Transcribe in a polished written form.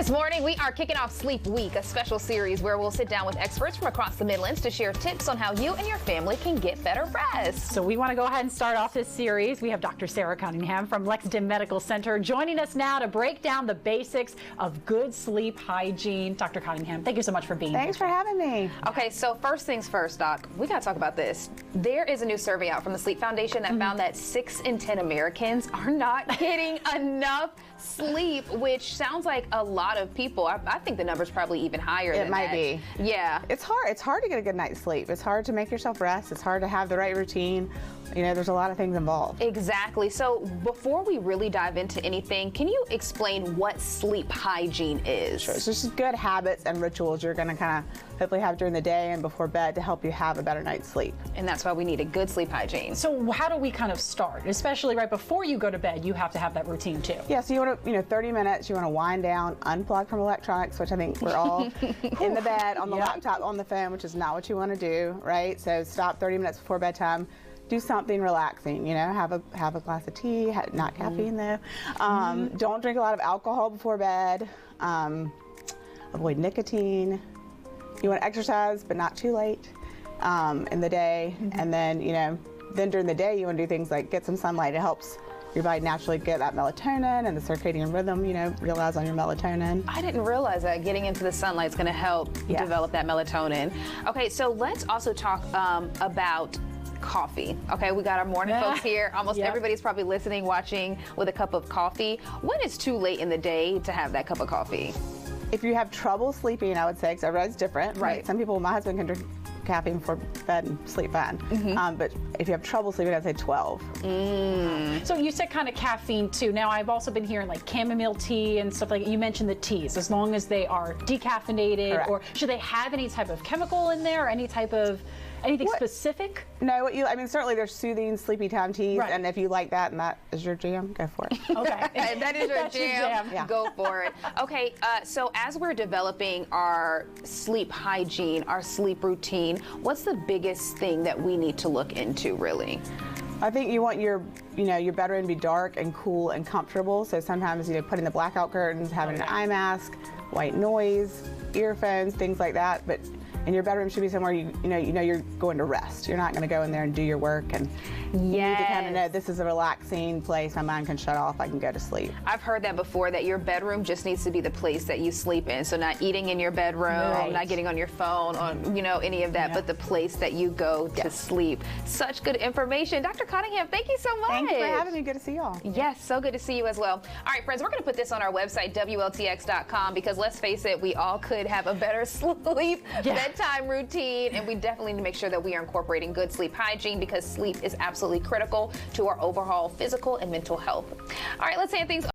This morning, we are kicking off Sleep Week, a special series where we'll sit down with experts from across the Midlands to share tips on how you and your family can get better rest. So we want to go ahead and start off this series. We have Dr. Sarah Cottingham from Lexington Medical Center joining us now to break down the basics of good sleep hygiene. Dr. Cottingham, thank you so much for being here. Thanks for having me. Okay, so first things first, Doc, we got to talk about this. There is a new survey out from the Sleep Foundation that found that 6 in 10 Americans are not getting enough sleep, which sounds like a lot of people. I think the number's probably even higher than that. It might be. Yeah. It's hard. It's hard to get a good night's sleep. It's hard to make yourself rest. It's hard to have the right routine. You know, there's a lot of things involved. Exactly. So before we really dive into anything, can you explain what sleep hygiene is? Sure. It's just good habits and rituals you're going to kind of hopefully have during the day and before bed to help you have a better night's sleep. And that's why we need a good sleep hygiene. So how do we kind of start? Especially right before you go to bed, you have to have that routine too. Yeah, so you want to, 30 minutes, you want to wind down, unplug from electronics, which I think we're all in the bed, on the laptop, on the phone, which is not what you want to do, right? So stop 30 minutes before bedtime. Do something relaxing, have a glass of tea, not caffeine though. Don't drink a lot of alcohol before bed. Avoid nicotine. You want to exercise, but not too late in the day. And then, then during the day, you want to do things like get some sunlight. It helps your body naturally get that melatonin and the circadian rhythm, realize on your melatonin. I didn't realize that getting into the sunlight is going to help develop that melatonin. Okay, so let's also talk about coffee. Okay, we got our morning folks here. Almost everybody's probably listening, watching with a cup of coffee. When is too late in the day to have that cup of coffee? If you have trouble sleeping, I would say, because everybody's different. Right. Some people, my husband can drink caffeine before bed and sleep fine. But if you have trouble sleeping, I'd say 12. So you said kind of caffeine too. Now I've also been hearing like chamomile tea and stuff like that. You mentioned the teas, as long as they are decaffeinated. Correct. Or should they have any type of chemical in there or any type of anything specific? No, certainly there's soothing sleepy time teas, Right. and if you like that and that is your jam, go for it. Okay. If that is your That's your jam, jam. go for it. Okay, so as we're developing our sleep hygiene, our sleep routine, what's the biggest thing that we need to look into, really? I think you want your bedroom to be dark and cool and comfortable. So sometimes, putting the blackout curtains, having an eye mask, white noise, earphones, things like that. And your bedroom should be somewhere you're going to rest. You're not going to go in there and do your work, and you need to kind of know this is a relaxing place. My mind can shut off. I can go to sleep. I've heard that before, that your bedroom just needs to be the place that you sleep in. So not eating in your bedroom, not getting on your phone, any of that, but the place that you go to sleep. Such good information. Dr. Cottingham, thank you so much. Thanks for having me. Good to see y'all. Yes, so good to see you as well. All right, friends, we're going to put this on our website, WLTX.com, because let's face it, we all could have a better sleep bedtime routine, and we definitely need to make sure that we are incorporating good sleep hygiene, because sleep is absolutely critical to our overall physical and mental health. All right, let's hand things